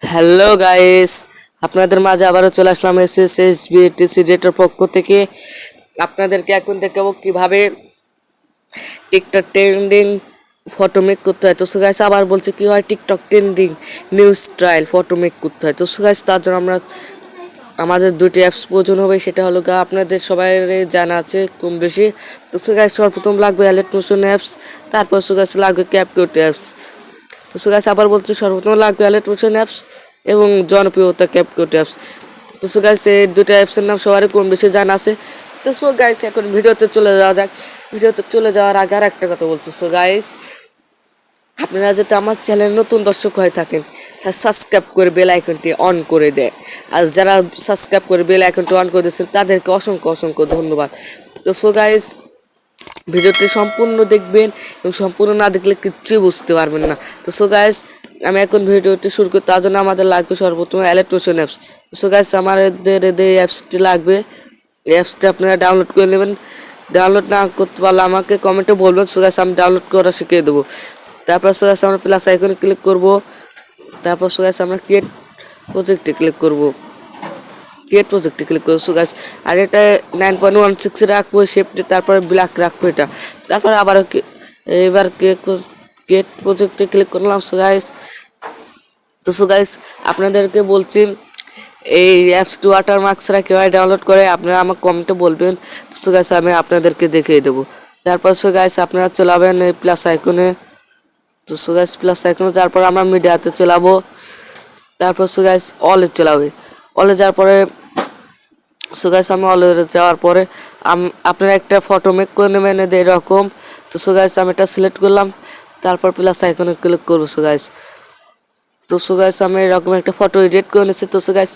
Hello guys, আপনাদের মাঝে আবারও চলে আসলাম SSHB এর পক্ষ থেকে। আপনাদেরকে এখন দেখাবো কিভাবে টিকটক ট্রেন্ডিং ফটো মেক করতে হয়। তো সো গাইস আবার বলছে কি হয় TikTok trending new style photo make করতে হয়। তো সো গাইস তার জন্য আমাদের দুটি অ্যাপস প্রয়োজন হবে, সেটা হলো আপনাদের সবাই জানা আছে কম বেশি। তো সো গাইস সর্বপ্রথম লাগবে অ্যালাইট মোশন অ্যাপস, তারপর সো গাইস লাগবে ক্যাপকাট অ্যাপস। তো সো গাইস আবার বলছি সর্বপ্রথম লাগবে অ্যালাইট মোশন অ্যাপস এবং জনপ্রিয়তা ক্যাপকাট অ্যাপস। তো সো গাইস এই দুটো অ্যাপসের নাম সবারই কম বেশি জানা আছে। তো সো গাইস এখন ভিডিওতে চলে যাওয়া যাক। ভিডিওতে চলে যাওয়ার আগে আর একটা কথা বলছি। সো গাইস আপনারা যদি আমার চ্যানেল নতুন দর্শক হয়ে থাকেন তাহলে সাবস্ক্রাইব করে বেল আইকনটি অন করে দেয়। আর যারা সাবস্ক্রাইব করে বেল আইকনটি অন করে দিয়েছেন তাদেরকে অসংখ্য অসংখ্য ধন্যবাদ। তো সো গাইস ভিডিওটি সম্পূর্ণ দেখবেন এবং সম্পূর্ণ না দেখলে কিচ্ছুই বুঝতে পারবেন না। তো সো গাইস আমি এখন ভিডিওটি শুরু করি। তার জন্য আমাদের লাগবে সর্বপ্রথম allied motion apps. So guys আমাদের এই অ্যাপসটি লাগবে। এই অ্যাপসটি আপনারা ডাউনলোড করে নেবেন। ডাউনলোড না করতে পারলে আমাকে কমেন্টে বলবেন। সো গাইস আমি ডাউনলোড করা শিখিয়ে দেবো। তারপর সো গাইস আমরা প্লাস আইকনে ক্লিক করব। তারপর সো গাইস আমরা ক্রিয়েট প্রজেক্টে ক্লিক করব। ক্রিয়েট প্রজেক্টে ক্লিক করবো। সো গাইস আর এটা 9.16 রাখবো শেপটি, তারপরে ব্ল্যাক রাখবো এটা। তারপর আবার এবার ক্রিয়েট প্রজেক্টে ক্লিক করলাম। সো গাইস তো সো গাইস আপনাদেরকে বলছি এই অ্যাপস টু ওয়াটারমার্ক ছাড়া কীভাবে ডাউনলোড করে আপনারা আমাকে কমেন্টে বলবেন। সো গাইস আমি আপনাদেরকে দেখিয়ে দেবো। তারপর সো গাইস আপনারা চলাবেন এই প্লাস আইকনে। তো সো গাইস প্লাস আইকনে যাওয়ার পর আমরা মিডিয়াতে চলাবো। তারপর সো গাইস অলে চলাবে। অলে যাওয়ার পরে সো গাইস আমি অলে যাওয়ার পরে আপনারা একটা ফটো মেক করে নেবেন এরকম। তো সো গাইস আমি এটা সিলেক্ট করলাম, তারপর প্লাস আইকনে ক্লিক করবো। সো গাইস তো সো গাইস আমি এরকম একটা ফটো এডিট করে নিয়েছি। তো সো গাইস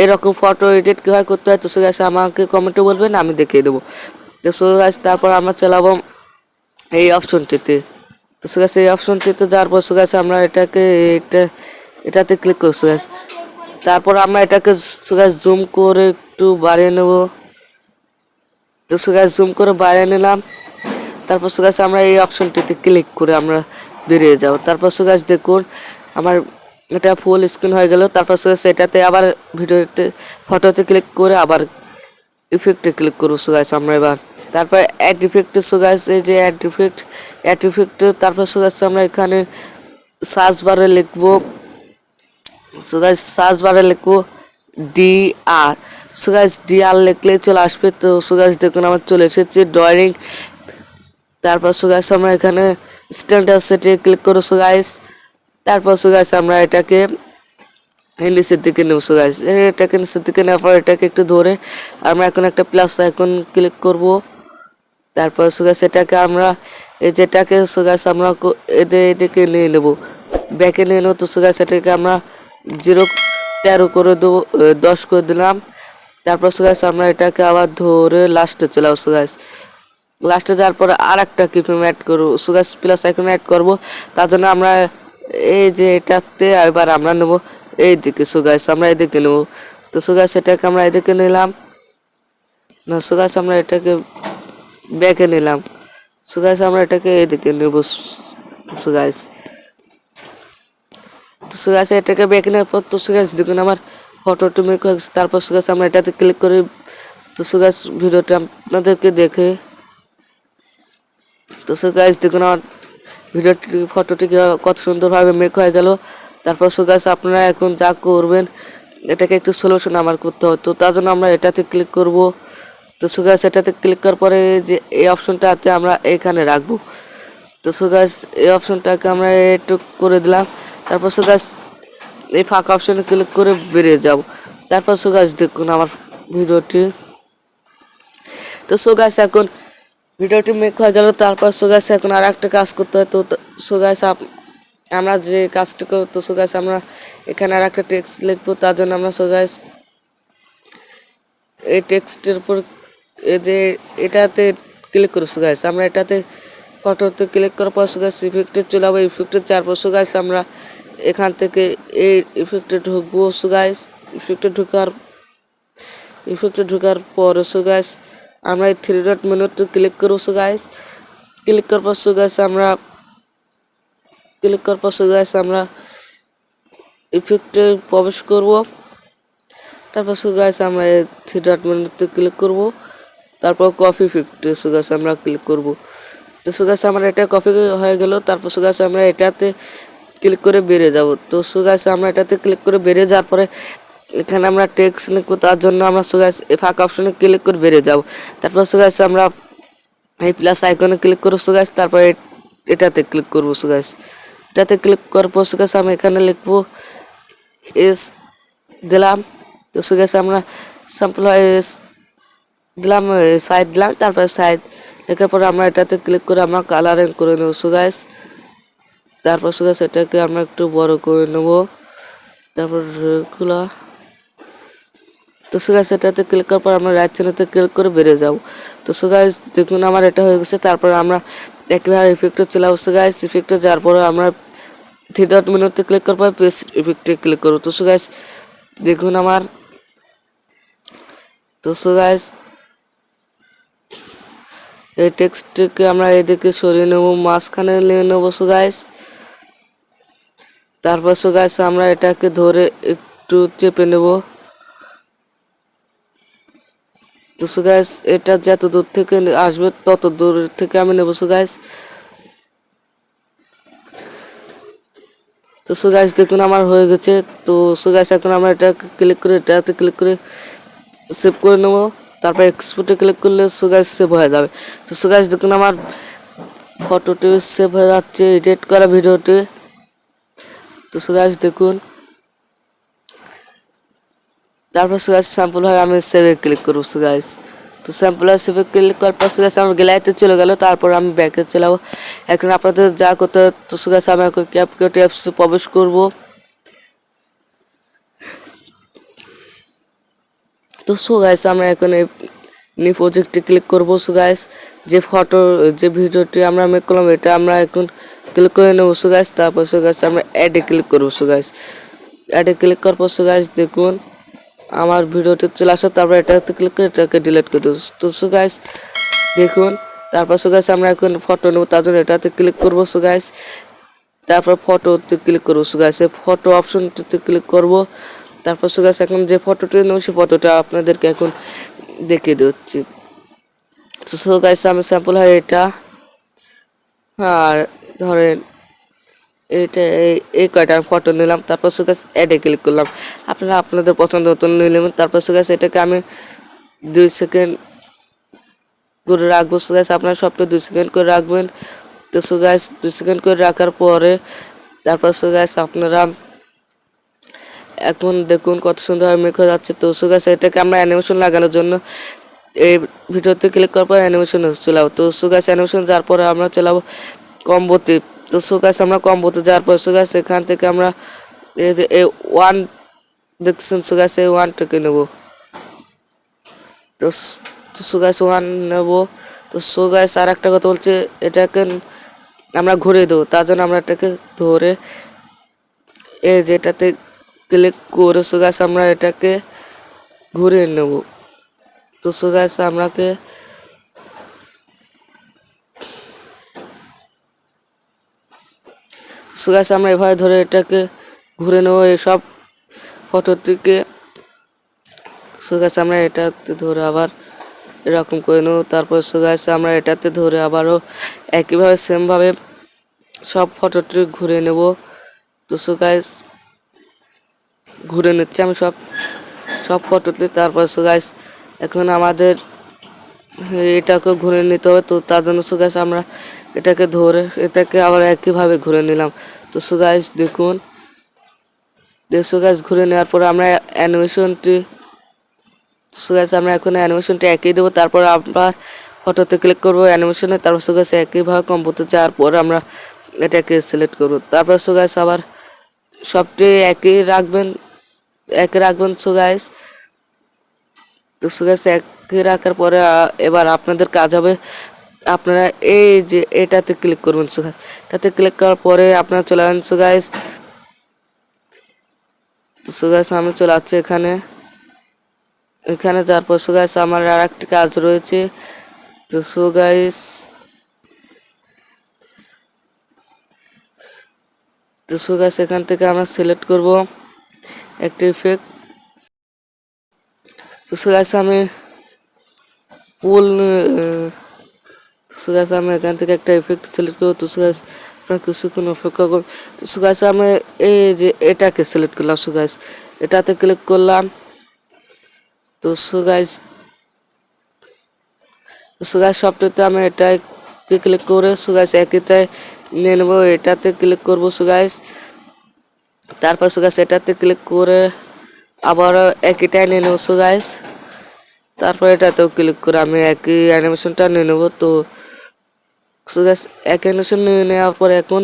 এরকম ফটো এডিট কীভাবে করতে হয় তো সো গাইস আমাকে কমেন্টে বলবেন, আমি দেখিয়ে দেবো। তো সো গাইস তারপর আমরা চালাবো এই অপশনটিতে। তো সো গাইস এই অপশনটিতে যাওয়ার পর সো গাইস আমরা এটাতে ক্লিক করবো। সো গাইস তারপর আমরা এটাকে সো গাইস জুম করে একটু বাড়িয়ে নেব। তো সো গাইস জুম করে বাড়িয়ে নিলাম। তারপর সো গাইস আমরা এই অপশনটিতে ক্লিক করে আমরা বেরিয়ে যাব। তারপর সো গাইস দেখুন আমার এটা ফুল স্ক্রিন হয়ে গেল। তারপর সো গাইস এটাতে আবার ভিডিওতে ফটোতে ক্লিক করে আবার ইফেক্টে ক্লিক করব। সো গাইস আমরা এবার তারপর অ্যাড ইফেক্টে সো গাইস এই যে অ্যাড ইফেক্টে তারপর সো গাইস আমরা এখানে সার্চ বারে লিখবো। সো গাইস সার্চ বারে লিখবো DR। সো গাইস DR লিখলে চলে আসবে। তো সো গাইস দেখুন আমার চলে এসেছে ড্রয়িং। তারপর সো গাইস আমরা এখানে স্ট্যান্ডার্ড সেটে ক্লিক করব। সো গাইস তারপর সো গাইস আমরা এটাকে নিচের দিকে নেব। সো গাইস এটাকে নিচের দিকে নেওয়ার পর এটাকে একটু ধরে আমরা এখন একটা প্লাস আইকন ক্লিক করব। তারপর সো গাইস এটাকে আমরা এই যেটাকে সো গাইস আমরা এদিকে নিয়ে নেব, ব্যাকে নিয়ে নেব। তো সো গাইস এটাকে আমরা 0.13 করে দেবো, 10 করে দিলাম। তারপর সো গাইস আমরা এটাকে আবার ধরে লাস্টে চলে আসবো। সো গাইস লাস্টে যাওয়ার পরে আর একটা কিফ্রেম অ্যাড করবো। So guys plus icon add করবো। তার জন্য আমরা এই যে এটাতে এবার আমরা নেবো এই দিকে। সো গাইস আমরা এদিকে নেবো। তো সো গাইস এটাকে আমরা এদিকে নিলাম না। সো গাইস আমরা এটাকে ব্যাকে নিলাম। সো গাইস আমরা এটাকে এদিকে নেব। সো গাইস এটাকে ব্যাকে নেওয়ার পর তো সো গাইস দেখুন আমার ফটোটি মেক হয়ে গেছে। তারপর সো গাইস আমরা এটাতে ক্লিক করে তো সো গাইস ভিডিওটা আপনাদেরকে দেখে। তো সো গাইস দেখুন আমার ভিডিওটি ফটোটি কত সুন্দরভাবে মেক হয়ে গেল। তারপর সো গাইস আপনারা এখন যা করবেন এটাকে একটু সলিউশন আমার করতে হবে। তো তার জন্য আমরা এটাতে ক্লিক করব। তো সো গাইস এটাতে ক্লিক করার পরে যে এই অপশনটাতে আমরা এখানে রাখবো। তো সো গাইস এই অপশনটাকে আমরা একটু করে দিলাম। তারপর সো গাইস এই ফাঁকা অপশনে ক্লিক করে বেরিয়ে যাব। তারপর সো গাইস দেখুন আমার ভিডিওটি। তো সো গাইস এখন ভিডিওটি মেক হয়ে গেল। তারপর সো গাইস এখন আর একটা কাজ করতে হয়। তো সো গাইস আমরা যে কাজটা করব তো সো গাইস আমরা এখানে আর একটা টেক্সট লিখবো। তার জন্য আমরা সো গাইস এই টেক্সটের উপর এই যে এটাতে ক্লিক করব। সো গাইস আমরা এটাতে ফটোতে ক্লিক করার পর সো গাইস ইফেক্টে চলে যাবো। ইফেক্টে যাওয়ার পর সো গাইস আমরা এখান থেকে এই ইফেক্টে ঢুকবো। সো গাইস ইফেক্টে ঢোকার পর সো গাইস আমরা এই 3 ডট মেনুতে ক্লিক করব। সো গাইস ক্লিক করার পর সো গাইস আমরা ইফেক্টে প্রবেশ করব। তারপর সো গাইস আমরা এই থ্রি ডট মেনুতে ক্লিক করব। তারপর কপি ইফেক্টে সো গাইস আমরা ক্লিক করব। তো সো গাইস আমার এটা কপি হয়ে গেল। তারপর সো গাইস আমরা এটাতে ক্লিক করে বেরিয়ে যাব। তো সো গাইস আমরা এটাতে ক্লিক করে বেরিয়ে যাওয়ার পরে এখানে আমরা টেক্সট লিখব, তার জন্য আমরা সো গাইস এই ফাঁকা অপশনে ক্লিক করে বেরিয়ে যাব। তারপর সো গাইস আমরা এই প্লাস আইকনে ক্লিক করব সো গাইস। তারপর এটাতে ক্লিক করব সো গাইস। এটাতে ক্লিক করার পর সো গাইস আমি এখানে লিখব এস দিলাম। তো সো গাইস আমরা স্যাম্পল এস দিলাম, সাইড দিলাম। তারপর সাইড লেখার পরে আমরা এটাতে ক্লিক করে আমরা কালারিং করে নেব সো গাইস। তারপর সো গাইস এটাকে আমরা একটু বড় করে নেব। তারপর খোলা। তো সো গাইস এটাতে ক্লিক করার পর আমরা রাইট চ্যানেলতে ক্লিক করে বেরিয়ে যাব। তো সো গাইস দেখুন আমার এটা হয়ে গেছে। তারপর আমরা একইভাবে ইফেক্টে চলে আসবো গাইস। ইফেক্টে যাওয়ার পরে আমরা থ্রি ডট মেনুতে ক্লিক করার পর পেস্ট ইফেক্টে ক্লিক করব। তো সো গাইস দেখুন আমার। তো সো গাইস এই টেক্সটকে আমরা এদিকে সরিয়ে নেব, মাঝখানে নিয়ে নেব সো গাইস। তারপর সো গাইস আমরা এটাকে ধরে একটু চেপে নেব। তো সো গাইস এটা যত দূর থেকে আসবে তত দূর থেকে আমি নেব সো গাইস। তো সো গাইস দেখুন আমার হয়ে গেছে। তো সো গাইস এখন আমরা এটাতে ক্লিক করে সেভ করে নেব। তারপর এক্সপোর্টে ক্লিক করলে সো গাইস সেভ হয়ে যাবে। তো সো গাইস দেখুন আমার ফটোটি সেভ হয়ে যাচ্ছে, এডিট করা ভিডিওটি। তো সো গাইস দেখুন। তারপর সো গাইস স্যাম্পল হয় আমি সেভে ক্লিক করব সো গাইস। তো স্যাম্পল হয় সেভে ক্লিক করার পর সো গাইস আমার গ্যালারিতে চলে গেল। তারপর আমি ব্যাকে চলে যাব। এখন আপনাদের যা করতে হবে, তো সো গাইস আমি এখন ক্যাপকাট অ্যাপসে প্রবেশ করব। তো সো গাইস আমরা এখন নিউ প্রজেক্টে ক্লিক করব সো গাইস। যে ভিডিওটি আমরা মেক করলাম এটা আমরা এখন ক্লিক করে নেব সো গাইস। তারপর সো গাইস আমরা অ্যাডে ক্লিক করব সো গাইস। অ্যাডে ক্লিক করার পর সো গাইস দেখুন আমার ভিডিওটি চলে আসে। তারপর এটাতে ক্লিক করে এটাকে ডিলিট করে দেব। তো সো গাইস দেখুন। তারপর সো গাইস আমরা এখন ফটো নেব, তার জন্য এটাতে ক্লিক করব সো গাইস। তারপর ফটোতে ক্লিক করব সো গাইস। ফটো অপশনটিতে ক্লিক করব। তারপর সো গাইস এখন যে ফটোটি নেব সেই ফটোটা আপনাদেরকে এখন দেখিয়ে দিচ্ছি। তো সো গাইস আমি স্যাম্পল হয় এটা আর ধরেন এইটা এই কয়টা ফটো নিলাম। তারপর সো গাইস অ্যাডে ক্লিক করলাম। আপনারা আপনাদের পছন্দ মতো নিয়ে নেবেন। তারপর সো গাইস এটাকে আমি 2 সেকেন্ড করে রাখবো সো গাইস। আপনারা সবটা 2 সেকেন্ড করে রাখবেন। তো সো গাইস 2 সেকেন্ড করে রাখার পরে তারপর সো গাইস আপনারা এখন দেখুন কত সুন্দর মেক হয়ে যাচ্ছে। তো সো গাইস এটাকে আমরা অ্যানিমেশন লাগানোর জন্য এই ভিডিওতে ক্লিক করার পর অ্যানিমেশন চলে যাবো। তো সো গাইস অ্যানিমেশন যাওয়ার পরে আমরা চলে যাবো কম্বোতে। তো সো গাইস আমরা কম্বোতে যাওয়ার পর সো গাইস এখান থেকে আমরা এই ওয়ান দেখছেন সো গাইস এই ওয়ানটাকে নেব। তো সো গাইস ওয়ান নেব। তো সো গাইস আর একটা কথা বলছে, এটাকে আমরা ঘুরে দেবো, তার জন্য আমরা এটাকে ধরে এই যেটাতে ক্লিক করে সো গাইস আমরা এটাকে ঘুরিয়ে নেব। তো সো গাইস আমাকে সো গাইস আমরা এভাবে ধরে এটাকে ঘুরে নেব এই সব ফটো থেকে। সো গাইস আমরা এটাতে ধরে আবার এরকম করে নেব। তারপর সো গাইস আমরা এটাতে ধরে আবারও একইভাবে সেমভাবে সব ফটোটি ঘুরে নেব। তো সো গাইস ঘুরে নিচ্ছি আমি সব ফটোতে। তারপর সো গাইস এখন আমাদের এটাকে ঘুরে নিতে হবে। তো তার জন্য সো গাইস আমরা এটাকে ধরে এটাকে আবার একইভাবে ঘুরে নিলাম। তো সো গাইস দেখুন সো গাইস ঘুরে নেওয়ার পর আমরা অ্যানিমেশনটি সো গাইস আমরা এখন অ্যানিমেশনটি একই দেবো। তারপর আবার ফটোতে ক্লিক করবো অ্যানিমেশনে। তারপর সো গাইস একইভাবে কম্পোতে যাওয়ার পর আমরা এটাকে সিলেক্ট করব। তারপর সো গাইস আবার সবটি একই রাখবেন সো গাইস। তো সো গাইস একই রাখার পরে এবার আপনাদের কাজ হবে আপনারা এই যে এটাতে ক্লিক করবেন সো গাইস। এটাতে ক্লিক করার পরে আপনারা চলে আসেন সো গাইস। তো সো গাইস আমি চলে আসছি এখানে যাওয়ার পর সো গাইস আমার আর একটি কাজ রয়েছে। তো সো গাইস তো সো গাইস এখান থেকে আমরা সিলেক্ট করব একটা ইফেক্ট। তো সো গাইস আমি পুল সো গাইস আমি এখান থেকে একটা ইফেক্ট সিলেক্ট করব। তো সো গাইস আপনারা কিছুক্ষণ অপেক্ষা করুন। তো সো গাইস আমি এই যে এটাকে সিলেক্ট করলাম। সো গাইস এটাতে ক্লিক করলাম। তো সো গাইস সবটাতে আমি এটাকে ক্লিক করে সো গাইস একইটাই নিয়ে নেব, এটাতে ক্লিক করব। সো গাইস তারপর সো গাইস এটাতে ক্লিক করে আবারও একইটাই নিয়ে নেব। সো গাইস তারপর এটাতেও ক্লিক করে আমি একই অ্যানিমেশনটা নিয়ে নেব। তো সো গাইস এক অ্যানিমেশন নিয়ে নেওয়ার পর এখন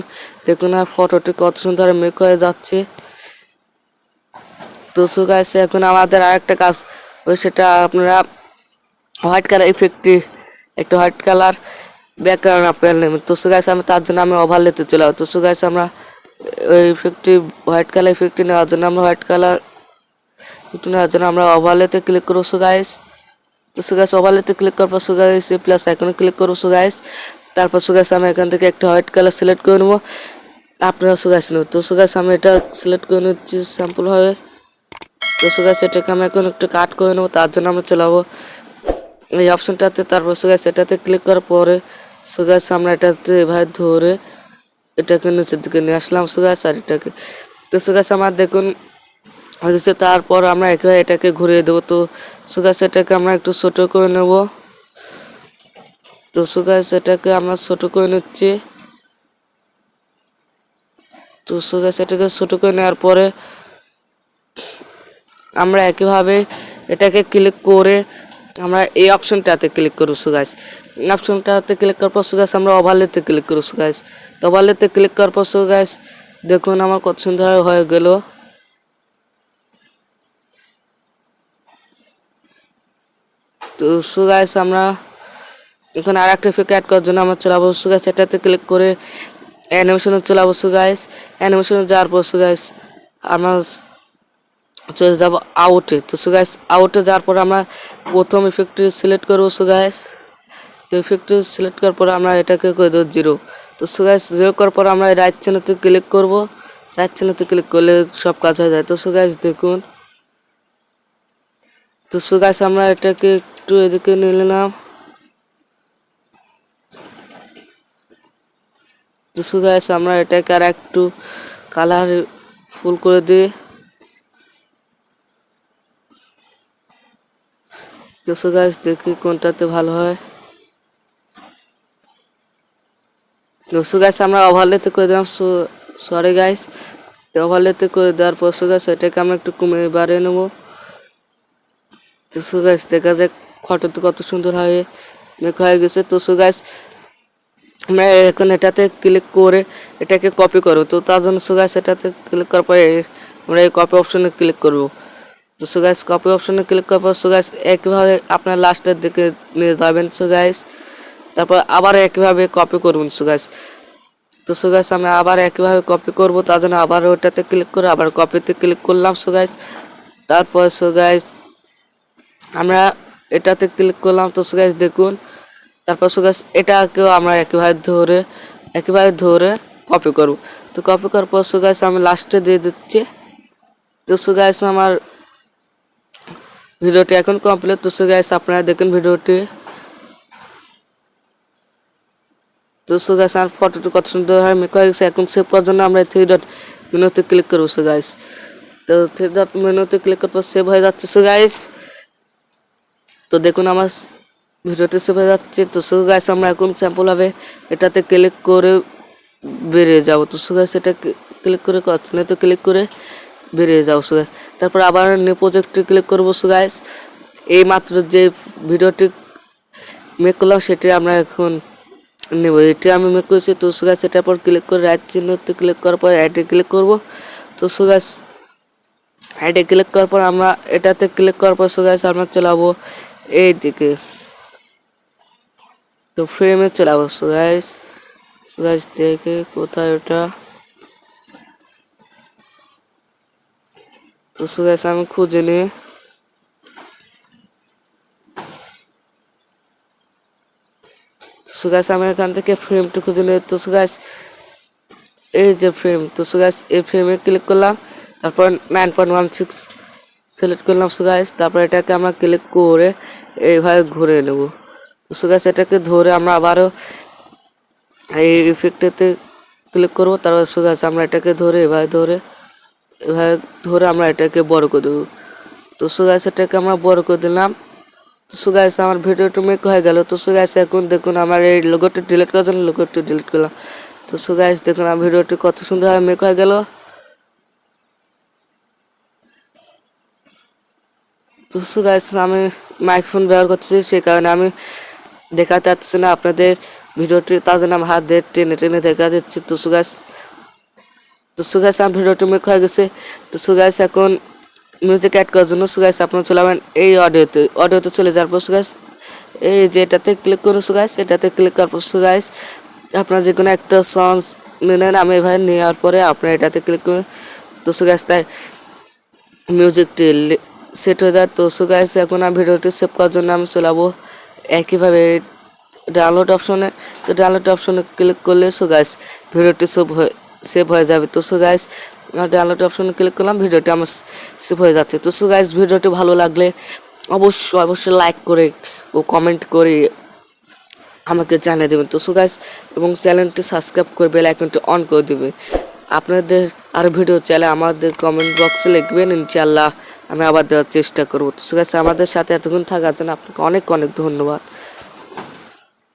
দেখুন আর ফটোটি কত সুন্দর মেক হয়ে যাচ্ছে। তো সো গাইস এখন আমাদের আরেকটা কাজ, ওই সেটা আপনারা হোয়াইট কালার ইফেক্টটি একটা হোয়াইট কালার ব্যাকগ্রাউন্ড আপনার নেবেন। তো সো গাইস আমি তার জন্য আমি ওভারলেতে চলে যাব। তো সো গাইস আমরা ওই ইফেক্টটি হোয়াইট কালার ইফেক্টটি নেওয়ার জন্য আমরা হোয়াইট কালার নেওয়ার জন্য আমরা ওভারলেতে ক্লিক করব। সো গাইস তো সো গাইস ওভারলেতে ক্লিক করার পর সো গাইস প্লাস আইকনে ক্লিক করব। সো গাইস তারপর সো গাইস আমি এখান থেকে একটা হোয়াইট কালার সিলেক্ট করে নেব। আপনারা সো গাইস নেব। তো সো গাইস আমি এটা সিলেক্ট করে নিচ্ছি স্যাম্পল ভাবে। তো সো গাইস এটাকে আমি এখন একটু কাট করে নেব, তার জন্য আমরা চলে যাবো এই অপশনটাতে। তারপর সো গাইস এটাতে ক্লিক করার পরে সো গাইস আমরা এটাতে এভাবে ধরে এটাকে নিচের দিকে নিয়ে আসলাম। সো গাইস আর এটাকে তো সো গাইস আমার দেখুন হয়েছে। তারপর আমরা একইভাবে এটাকে ঘুরিয়ে দেবো। তো সো গাইস এটাকে আমরা একটু ছোট করে নেব। তো সো গাইস এটাকে আমরা ছোট করে নিচ্ছি। তো সো গাইস এটাকে ছোট করে নেওয়ার পরে আমরা একইভাবে এটাকে ক্লিক করে আমরা এই অপশনটাতে ক্লিক করব। সো গাইস অপশনটাতে ক্লিক করার পর সো গাইস আমরা ওভারলেতে ক্লিক করব। সো গাইস ওভারলেতে ক্লিক করার পর সো গাইস দেখুন আমার কত সুন্দর হয়ে গেল। তো সো গাইস আমরা এখন আরেকটা ইফেক্ট অ্যাড করার জন্য আমরা চলে যাবো। সো গাইস এটাতে ক্লিক করে অ্যানিমেশনে চলে যাবো। সো গাইস অ্যানিমেশনে যাওয়ার পর সো গাইস আমরা চলে যাব আউটে। তো সো গাইস আউটে যাওয়ার পর আমরা প্রথম ইফেক্টটি সিলেক্ট করব। সো গাইস তো ইফেক্টটি সিলেক্ট করার পর আমরা এটাকে করে দেবো 0। তো সো গাইস 0 করার পর আমরা রাইট চিহ্নতে ক্লিক করব। রাইট চিহ্নতে ক্লিক করলে সব কাজ হয়ে যায়। তো সো গাইস দেখুন, তো সো গাইস আমরা এটাকে একটু এদিকে নিয়ে নিলাম। তো সো গাইস আমরা এটাকে আর একটু কালার ফুল করে দিই। তো সো গাইস দেখি কোনটাতে ভালো হয়। তো সো গাইস আমরা ওভারলেতে করে দিলাম। সরি গাইস তো ওভারলেতে করে দেওয়ার পর সো গাইস এটাকে আমরা একটু কমিয়ে বাড়িয়ে নেব। তো সো গাইস দেখা যাক ফটোতে কত সুন্দর হয়ে মেক হয়ে গেছে। তো সো গাইস আমরা এখন এটাতে ক্লিক করে এটাকে কপি করব। তো তার জন্য সো গাইস এটাতে ক্লিক করার পরে আমরা এই কপি অপশনে ক্লিক করব। তো সো গাইস কপি অপশনে ক্লিক করার পর সো গাইস একইভাবে আপনার লাস্টের দিকে নিয়ে যাবেন। সো গাইস তারপর আবার একইভাবে কপি করবেন। সো গাইস তো সো গাইস আমি আবার একইভাবে কপি করব, তার জন্য আবার ওটাতে ক্লিক করে আবার কপিতে ক্লিক করলাম। সো গাইস তারপর সো গাইস আমরা এটাতে ক্লিক করলাম। তো সো গাইস দেখুন তারপর সো গাইস এটাকেও আমরা একইভাবে ধরে কপি করব। তো কপি করার পর সো গাইস আমি লাস্টে দিয়ে দিচ্ছি। তো সো গাইস আমার ভিডিওটি এখন কমপ্লিট। তো সো গাইস আপনারা দেখুন ভিডিওটি। তো সো গাইস আমার ফটোটি কত সুন্দর হয় মেক হয়ে গেছে। এখন সেভ করার জন্য আমরা 3 ডট মেনুতে ক্লিক করব। সো গাইস তো 3 ডট মেনুতে ক্লিক করার পর সেভ হয়ে যাচ্ছে। সো গাইস তো দেখুন আমার ভিডিওটি সেভ হয়ে যাচ্ছে। তো সো গাইস আমরা এখন স্যাম্পল হবে এটাতে ক্লিক করে বেরিয়ে যাব। তো সো গাইস এটা ক্লিক করে তো ক্লিক করে বেরিয়ে যাও। সো গাইস তারপর আবার নিউ প্রজেক্টে ক্লিক করব। সো গাইস এই মাত্র যে ভিডিওটি মেক করলাম সেটি আমরা এখন নেব, এটি আমি মেক করেছি। তো সো গাইস এটার পর ক্লিক করে রাইট চিহ্নতে ক্লিক করার পর অ্যাডে ক্লিক করব। তো সো গাইস অ্যাডে ক্লিক করার পর আমরা এটাতে ক্লিক করার পর সো গাইস আমরা চলে যাবো এই দিকে। তো ফ্রেমে চলে যাবো। সো গাইস দেখে কোথায় ওটা। তো সো গাইস আমি খুঁজে নিয়ে সো গাইস আমি এখান থেকে ফ্রেমটা খুঁজে নিয়ে তো সো গাইস এই যে ফ্রেম, তো সো গাইস এই ফ্রেমে ক্লিক করলাম, তারপর 9.16 সিলেক্ট করলাম সো গাইস। তারপর এটাকে আমরা ক্লিক করে এইভাবে ঘুরে নেব। তো সো গাইস এটাকে ধরে আমরা আবারও এই ইফেক্টেতে ক্লিক করব। তারপর সো গাইস আমরা এটাকে ধরে এভাবে ধরে আমরা এটাকে বড় করে দেবো। তো সো গাইস এটাকে আমরা বড় করে দিলাম। তো সো গাইস আমার ভিডিওটা মেক হয়ে গেল। তো সো গাইস এখন দেখুন আমার এই লোগোটা ডিলিট করার জন্য লোগোটা ডিলিট করলাম। তো সো গাইস দেখুন আমার ভিডিওটি কত সুন্দরভাবে মেক হয়ে গেল। তো সো গাইস আমি মাইক্রোফোন ব্যবহার করছি, সেই কারণে আমি দেখাতে পাচ্ছি না আপনাদের ভিডিওটি, তার জন্য আমি হাত দিয়ে টেনে টেনে দেখা দিচ্ছি। তো সো গাইস আমার ভিডিওটি মেক হয়ে গেছে। তো সো গাইস এখন মিউজিক অ্যাড করার জন্য সো গাইস আপনারা চলে যাবেন এই অডিওতে চলে যাওয়ার পর সো গাইস এই যে এটাতে ক্লিক করুন। সো গাইস এটাতে ক্লিক করার পর সো গাইস আপনারা যে কোনো একটা সং নেন, আমি এভাবে নেওয়ার পরে আপনারা এটাতে ক্লিক করুন। তো সো গাইস তাই মিউজিকটি সেট হয়ে যায়। তো সো গাইস এখন আমি ভিডিওটি সেভ করার জন্য আমি চলে যাবো একইভাবে ডাউনলোড অপশনে। তো ডাউনলোড অপশনে ক্লিক করলে সো গাইস ভিডিওটি সেভ হয়ে যাবে। তো সো গাইস ডাউনলোড অপশনে ক্লিক করলাম, ভিডিওটি আমার সেভ হয়ে যাচ্ছে। তো সো গাইস ভিডিওটি ভালো লাগলে অবশ্যই লাইক করে ও কমেন্ট করে আমাকে জানিয়ে দেবেন। তো সো গাইস এবং চ্যানেলটি সাবস্ক্রাইব করে বেল আইকনটি অন করে দেবেন। আপনাদের আর ভিডিও চাইলে আমাদের কমেন্ট বক্সে লিখবেন, ইনশাআল্লাহ আমি আবার দেওয়ার চেষ্টা করব। তো সো গাইস আমাদের সাথে এতক্ষণ থাকার জন্য আপনাকে অনেক অনেক ধন্যবাদ।